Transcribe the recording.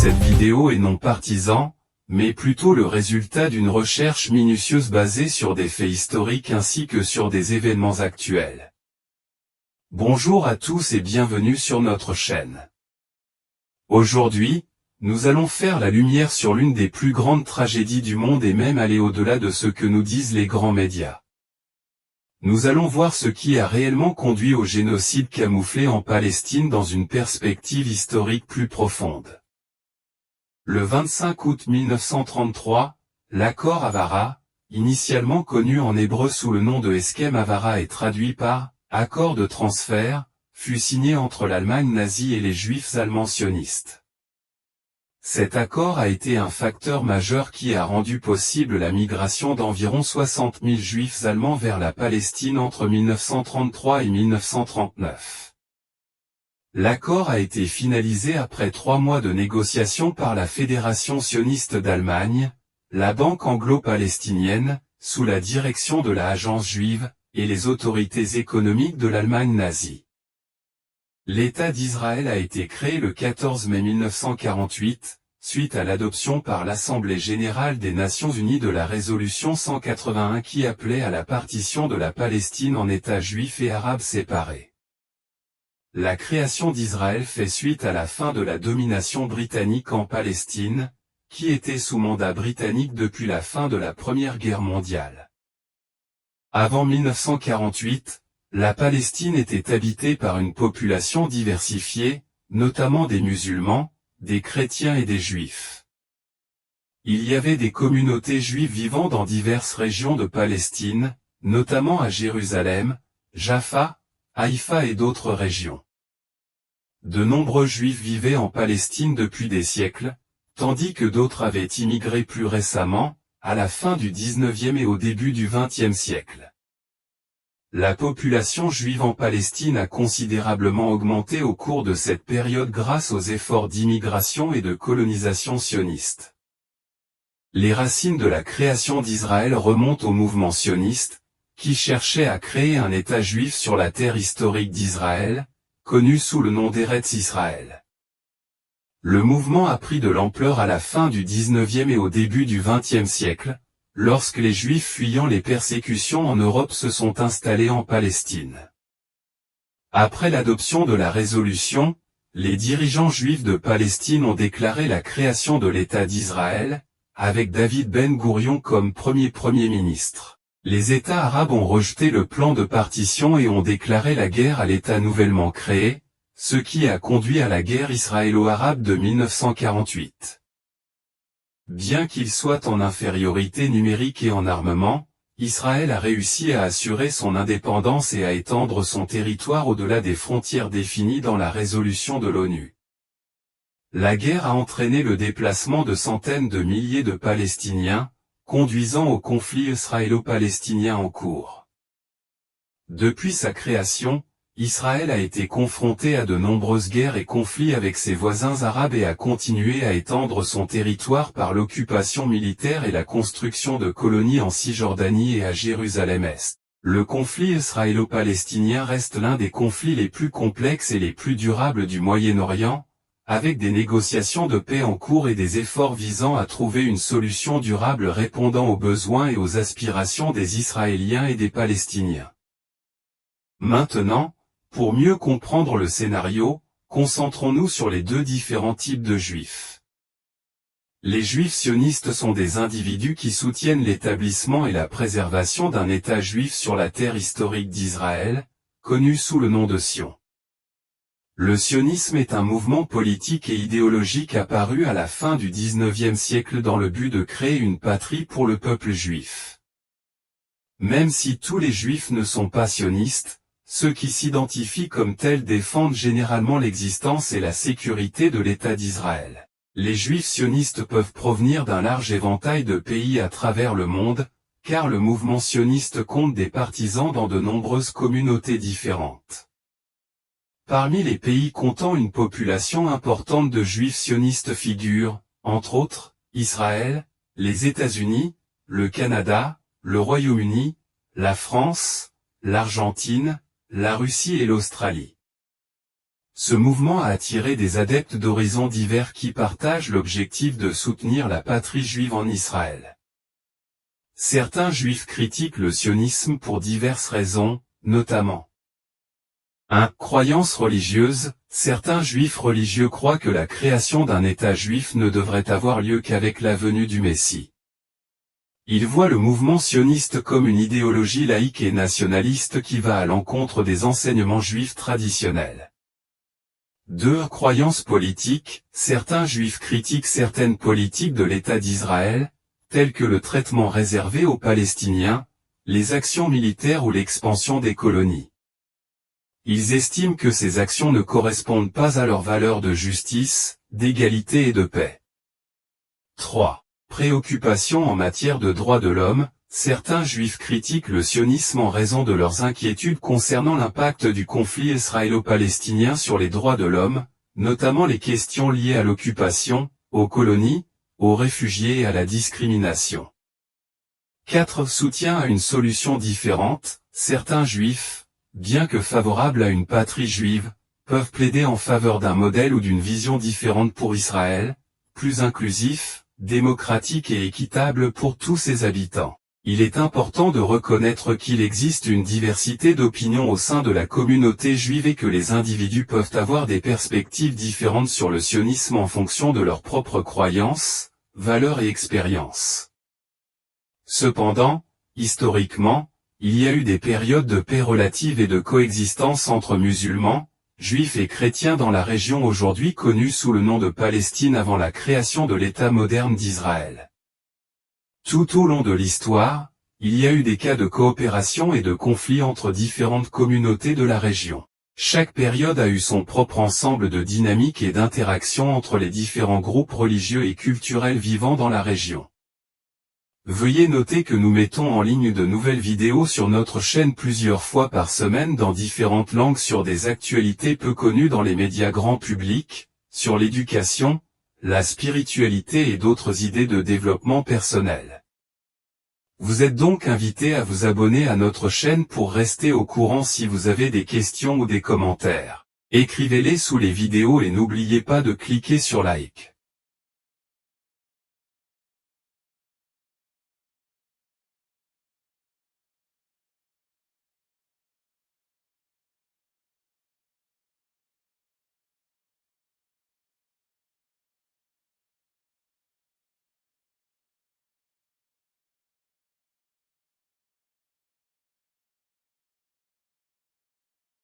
cette vidéo est non partisan, mais plutôt le résultat d'une recherche minutieuse basée sur des faits historiques ainsi que sur des événements actuels. Bonjour à tous et bienvenue sur notre chaîne. Aujourd'hui, nous allons faire la lumière sur l'une des plus grandes tragédies du monde et même aller au-delà de ce que nous disent les grands médias. Nous allons voir ce qui a réellement conduit au génocide camouflé en Palestine dans une perspective historique plus profonde. Le 25 août 1933, l'accord Avara, initialement connu en hébreu sous le nom de Eskem Avara et traduit par « accord de transfert », fut signé entre l'Allemagne nazie et les Juifs allemands sionistes. Cet accord a été un facteur majeur qui a rendu possible la migration d'environ 60 000 Juifs allemands vers la Palestine entre 1933 et 1939. L'accord a été finalisé après 3 mois de négociations par la Fédération sioniste d'Allemagne, la Banque anglo-palestinienne, sous la direction de la Agence juive, et les autorités économiques de l'Allemagne nazie. L'État d'Israël a été créé le 14 mai 1948, suite à l'adoption par l'Assemblée générale des Nations unies de la résolution 181 qui appelait à la partition de la Palestine en États juifs et arabes séparés. La création d'Israël fait suite à la fin de la domination britannique en Palestine, qui était sous mandat britannique depuis la fin de la Première Guerre mondiale. Avant 1948, la Palestine était habitée par une population diversifiée, notamment des musulmans, des chrétiens et des juifs. Il y avait des communautés juives vivant dans diverses régions de Palestine, notamment à Jérusalem, Jaffa, Haïfa et d'autres régions. De nombreux juifs vivaient en Palestine depuis des siècles, tandis que d'autres avaient immigré plus récemment, à la fin du XIXe et au début du XXe siècle. La population juive en Palestine a considérablement augmenté au cours de cette période grâce aux efforts d'immigration et de colonisation sioniste. Les racines de la création d'Israël remontent au mouvement sioniste, qui cherchait à créer un État juif sur la terre historique d'Israël, connu sous le nom d'Eretz Israël. Le mouvement a pris de l'ampleur à la fin du XIXe et au début du XXe siècle, lorsque les Juifs fuyant les persécutions en Europe se sont installés en Palestine. Après l'adoption de la résolution, les dirigeants juifs de Palestine ont déclaré la création de l'État d'Israël, avec David Ben Gourion comme premier ministre. Les États arabes ont rejeté le plan de partition et ont déclaré la guerre à l'État nouvellement créé, ce qui a conduit à la guerre israélo-arabe de 1948. Bien qu'il soit en infériorité numérique et en armement, Israël a réussi à assurer son indépendance et à étendre son territoire au-delà des frontières définies dans la résolution de l'ONU. La guerre a entraîné le déplacement de centaines de milliers de Palestiniens, conduisant au conflit israélo-palestinien en cours. Depuis sa création, Israël a été confronté à de nombreuses guerres et conflits avec ses voisins arabes et a continué à étendre son territoire par l'occupation militaire et la construction de colonies en Cisjordanie et à Jérusalem-Est. Le conflit israélo-palestinien reste l'un des conflits les plus complexes et les plus durables du Moyen-Orient, avec des négociations de paix en cours et des efforts visant à trouver une solution durable répondant aux besoins et aux aspirations des Israéliens et des Palestiniens. Maintenant, pour mieux comprendre le scénario, concentrons-nous sur les deux différents types de juifs. Les juifs sionistes sont des individus qui soutiennent l'établissement et la préservation d'un État juif sur la terre historique d'Israël, connu sous le nom de Sion. Le sionisme est un mouvement politique et idéologique apparu à la fin du XIXe siècle dans le but de créer une patrie pour le peuple juif. Même si tous les juifs ne sont pas sionistes, ceux qui s'identifient comme tels défendent généralement l'existence et la sécurité de l'État d'Israël. Les juifs sionistes peuvent provenir d'un large éventail de pays à travers le monde, car le mouvement sioniste compte des partisans dans de nombreuses communautés différentes. Parmi les pays comptant une population importante de juifs sionistes figurent, entre autres, Israël, les États-Unis, le Canada, le Royaume-Uni, la France, l'Argentine, la Russie et l'Australie. Ce mouvement a attiré des adeptes d'horizons divers qui partagent l'objectif de soutenir la patrie juive en Israël. Certains juifs critiquent le sionisme pour diverses raisons, notamment 1. Croyance religieuse. Certains juifs religieux croient que la création d'un État juif ne devrait avoir lieu qu'avec la venue du Messie. Ils voient le mouvement sioniste comme une idéologie laïque et nationaliste qui va à l'encontre des enseignements juifs traditionnels. 2. Croyance politique. Certains juifs critiquent certaines politiques de l'État d'Israël, telles que le traitement réservé aux Palestiniens, les actions militaires ou l'expansion des colonies. Ils estiment que ces actions ne correspondent pas à leurs valeurs de justice, d'égalité et de paix. 3. Préoccupation en matière de droits de l'homme. Certains juifs critiquent le sionisme en raison de leurs inquiétudes concernant l'impact du conflit israélo-palestinien sur les droits de l'homme, notamment les questions liées à l'occupation, aux colonies, aux réfugiés et à la discrimination. 4. Soutien à une solution différente. Certains juifs, bien que favorables à une patrie juive, peuvent plaider en faveur d'un modèle ou d'une vision différente pour Israël, plus inclusif, démocratique et équitable pour tous ses habitants. Il est important de reconnaître qu'il existe une diversité d'opinions au sein de la communauté juive et que les individus peuvent avoir des perspectives différentes sur le sionisme en fonction de leurs propres croyances, valeurs et expériences. Cependant, historiquement, il y a eu des périodes de paix relative et de coexistence entre musulmans, juifs et chrétiens dans la région aujourd'hui connue sous le nom de Palestine avant la création de l'État moderne d'Israël. Tout au long de l'histoire, il y a eu des cas de coopération et de conflits entre différentes communautés de la région. Chaque période a eu son propre ensemble de dynamiques et d'interactions entre les différents groupes religieux et culturels vivant dans la région. Veuillez noter que nous mettons en ligne de nouvelles vidéos sur notre chaîne plusieurs fois par semaine dans différentes langues sur des actualités peu connues dans les médias grand public, sur l'éducation, la spiritualité et d'autres idées de développement personnel. Vous êtes donc invité à vous abonner à notre chaîne pour rester au courant si vous avez des questions ou des commentaires. Écrivez-les sous les vidéos et n'oubliez pas de cliquer sur like.